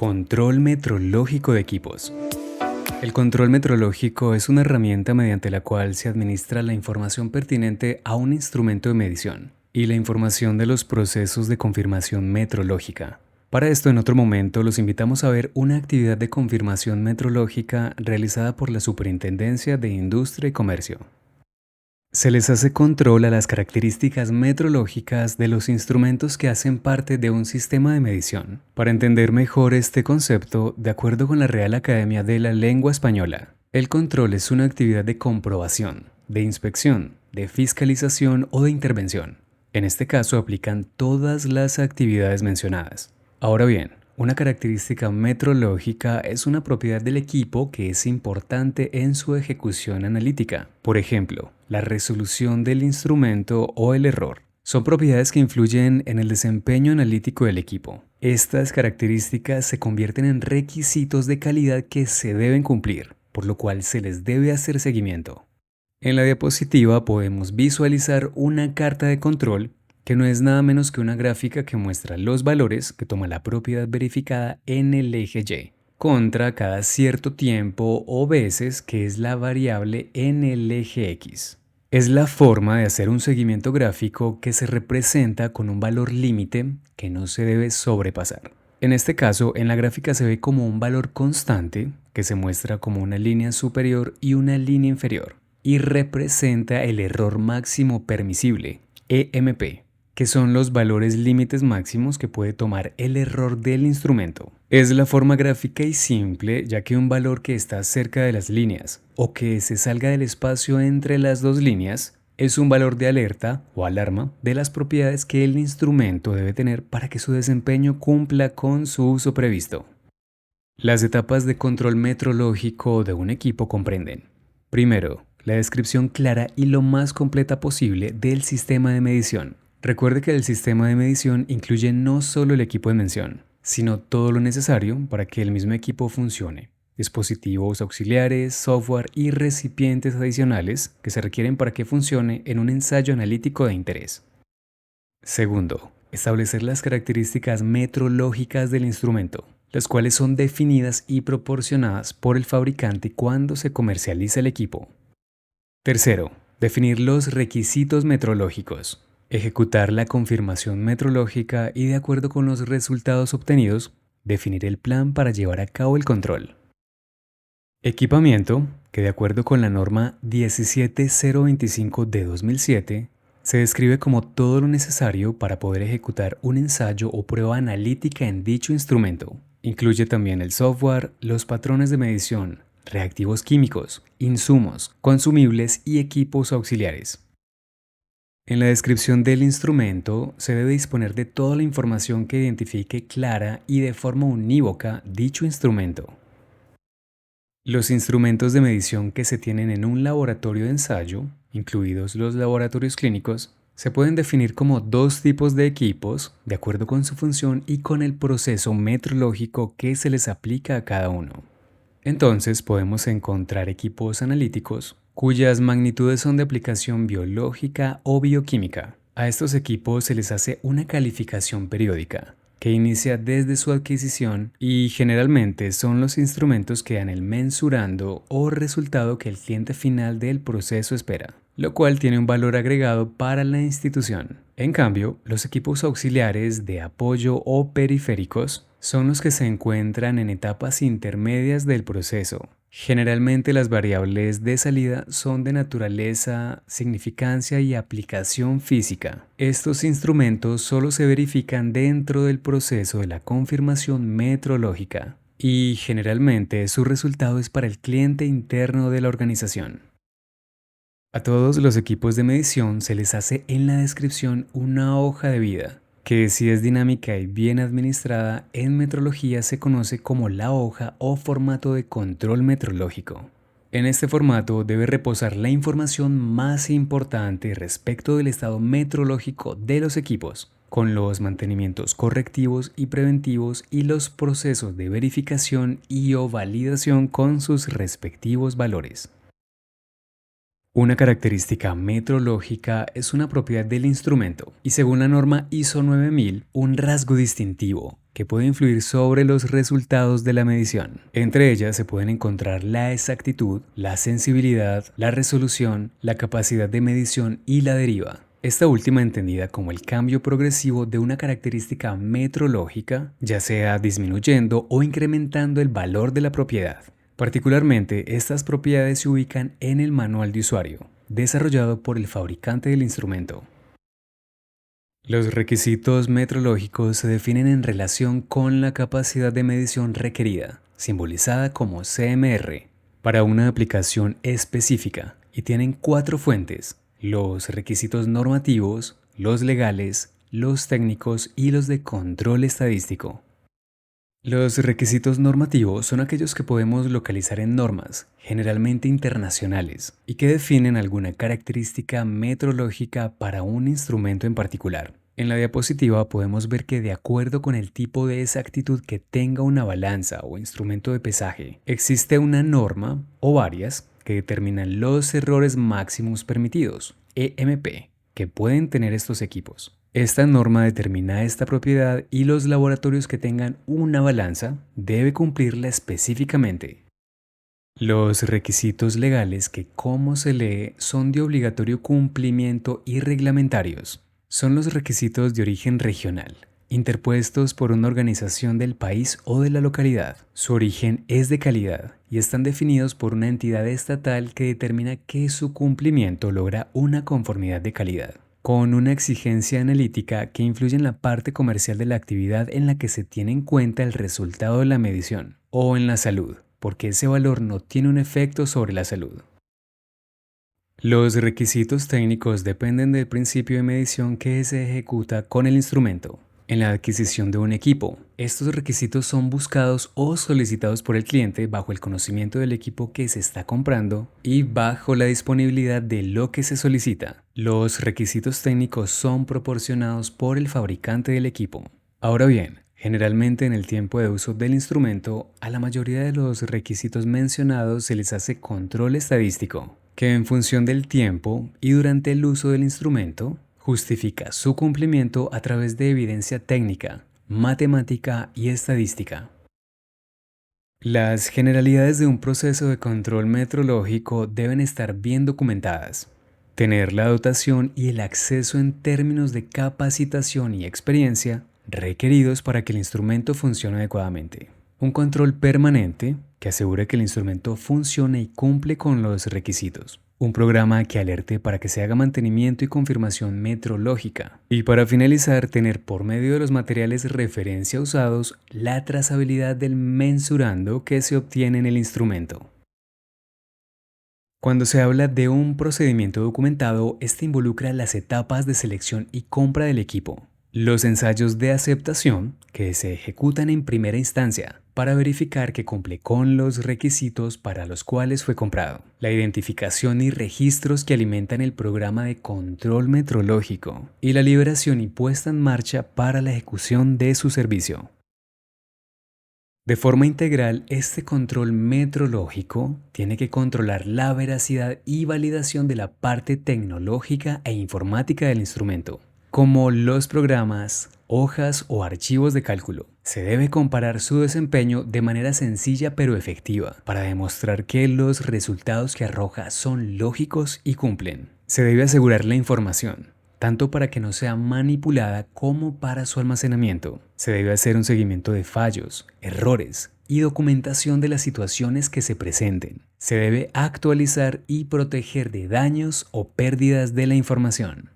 Control metrológico de equipos. El control metrológico es una herramienta mediante la cual se administra la información pertinente a un instrumento de medición y la información de los procesos de confirmación metrológica. Para esto, en otro momento, los invitamos a ver una actividad de confirmación metrológica realizada por la Superintendencia de Industria y Comercio. Se les hace control a las características metrológicas de los instrumentos que hacen parte de un sistema de medición. Para entender mejor este concepto, de acuerdo con la Real Academia de la Lengua Española, el control es una actividad de comprobación, de inspección, de fiscalización o de intervención. En este caso aplican todas las actividades mencionadas. Ahora bien, una característica metrológica es una propiedad del equipo que es importante en su ejecución analítica. Por ejemplo, la resolución del instrumento o el error. Son propiedades que influyen en el desempeño analítico del equipo. Estas características se convierten en requisitos de calidad que se deben cumplir, por lo cual se les debe hacer seguimiento. En la diapositiva podemos visualizar una carta de control que no es nada menos que una gráfica que muestra los valores que toma la propiedad verificada en el eje Y, contra cada cierto tiempo o veces que es la variable en el eje X. Es la forma de hacer un seguimiento gráfico que se representa con un valor límite que no se debe sobrepasar. En este caso, en la gráfica se ve como un valor constante que se muestra como una línea superior y una línea inferior, y representa el error máximo permisible, EMP, que son los valores límites máximos que puede tomar el error del instrumento. Es la forma gráfica y simple, ya que un valor que está cerca de las líneas o que se salga del espacio entre las dos líneas es un valor de alerta o alarma de las propiedades que el instrumento debe tener para que su desempeño cumpla con su uso previsto. Las etapas de control metrológico de un equipo comprenden: primero, la descripción clara y lo más completa posible del sistema de medición. Recuerde que el sistema de medición incluye no solo el equipo de mención, sino todo lo necesario para que el mismo equipo funcione. Dispositivos auxiliares, software y recipientes adicionales que se requieren para que funcione en un ensayo analítico de interés. Segundo, establecer las características metrológicas del instrumento, las cuales son definidas y proporcionadas por el fabricante cuando se comercializa el equipo. Tercero, definir los requisitos metrológicos. Ejecutar la confirmación metrológica y, de acuerdo con los resultados obtenidos, definir el plan para llevar a cabo el control. Equipamiento, que de acuerdo con la norma 17025 de 2007, se describe como todo lo necesario para poder ejecutar un ensayo o prueba analítica en dicho instrumento. Incluye también el software, los patrones de medición, reactivos químicos, insumos, consumibles y equipos auxiliares. En la descripción del instrumento se debe disponer de toda la información que identifique clara y de forma unívoca dicho instrumento. Los instrumentos de medición que se tienen en un laboratorio de ensayo, incluidos los laboratorios clínicos, se pueden definir como dos tipos de equipos de acuerdo con su función y con el proceso metrológico que se les aplica a cada uno. Entonces podemos encontrar equipos analíticos cuyas magnitudes son de aplicación biológica o bioquímica. A estos equipos se les hace una calificación periódica que inicia desde su adquisición y generalmente son los instrumentos que dan el mensurando o resultado que el cliente final del proceso espera, lo cual tiene un valor agregado para la institución. En cambio, los equipos auxiliares de apoyo o periféricos son los que se encuentran en etapas intermedias del proceso. Generalmente las variables de salida son de naturaleza, significancia y aplicación física. Estos instrumentos solo se verifican dentro del proceso de la confirmación metrológica y generalmente su resultado es para el cliente interno de la organización. A todos los equipos de medición se les hace en la descripción una hoja de vida, que si es dinámica y bien administrada en metrología se conoce como la hoja o formato de control metrológico. En este formato debe reposar la información más importante respecto del estado metrológico de los equipos, con los mantenimientos correctivos y preventivos y los procesos de verificación y o validación con sus respectivos valores. Una característica metrológica es una propiedad del instrumento y según la norma ISO 9000, un rasgo distintivo que puede influir sobre los resultados de la medición. Entre ellas se pueden encontrar la exactitud, la sensibilidad, la resolución, la capacidad de medición y la deriva. Esta última entendida como el cambio progresivo de una característica metrológica, ya sea disminuyendo o incrementando el valor de la propiedad. Particularmente, estas propiedades se ubican en el manual de usuario, desarrollado por el fabricante del instrumento. Los requisitos metrológicos se definen en relación con la capacidad de medición requerida, simbolizada como CMR, para una aplicación específica, y tienen 4 fuentes: los requisitos normativos, los legales, los técnicos y los de control estadístico. Los requisitos normativos son aquellos que podemos localizar en normas, generalmente internacionales, y que definen alguna característica metrológica para un instrumento en particular. En la diapositiva podemos ver que de acuerdo con el tipo de exactitud que tenga una balanza o instrumento de pesaje, existe una norma o varias que determinan los errores máximos permitidos, EMP, que pueden tener estos equipos. Esta norma determina esta propiedad y los laboratorios que tengan una balanza deben cumplirla específicamente. Los requisitos legales que, como se lee, son de obligatorio cumplimiento y reglamentarios, son los requisitos de origen regional, interpuestos por una organización del país o de la localidad. Su origen es de calidad y están definidos por una entidad estatal que determina que su cumplimiento logra una conformidad de calidad, con una exigencia analítica que influye en la parte comercial de la actividad en la que se tiene en cuenta el resultado de la medición, o en la salud, porque ese valor no tiene un efecto sobre la salud. Los requisitos técnicos dependen del principio de medición que se ejecuta con el instrumento. En la adquisición de un equipo, estos requisitos son buscados o solicitados por el cliente bajo el conocimiento del equipo que se está comprando y bajo la disponibilidad de lo que se solicita. Los requisitos técnicos son proporcionados por el fabricante del equipo. Ahora bien, generalmente en el tiempo de uso del instrumento, a la mayoría de los requisitos mencionados se les hace control estadístico, que en función del tiempo y durante el uso del instrumento, justifica su cumplimiento a través de evidencia técnica, matemática y estadística. Las generalidades de un proceso de control metrológico deben estar bien documentadas, tener la dotación y el acceso en términos de capacitación y experiencia requeridos para que el instrumento funcione adecuadamente. Un control permanente que asegure que el instrumento funcione y cumple con los requisitos. Un programa que alerte para que se haga mantenimiento y confirmación metrológica. Y para finalizar, tener por medio de los materiales referencia usados la trazabilidad del mensurando que se obtiene en el instrumento. Cuando se habla de un procedimiento documentado, este involucra las etapas de selección y compra del equipo, los ensayos de aceptación que se ejecutan en primera instancia para verificar que cumple con los requisitos para los cuales fue comprado, la identificación y registros que alimentan el programa de control metrológico y la liberación y puesta en marcha para la ejecución de su servicio. De forma integral, este control metrológico tiene que controlar la veracidad y validación de la parte tecnológica e informática del instrumento, como los programas, hojas o archivos de cálculo. Se debe comparar su desempeño de manera sencilla pero efectiva para demostrar que los resultados que arroja son lógicos y cumplen. Se debe asegurar la información, tanto para que no sea manipulada como para su almacenamiento. Se debe hacer un seguimiento de fallos, errores y documentación de las situaciones que se presenten. Se debe actualizar y proteger de daños o pérdidas de la información.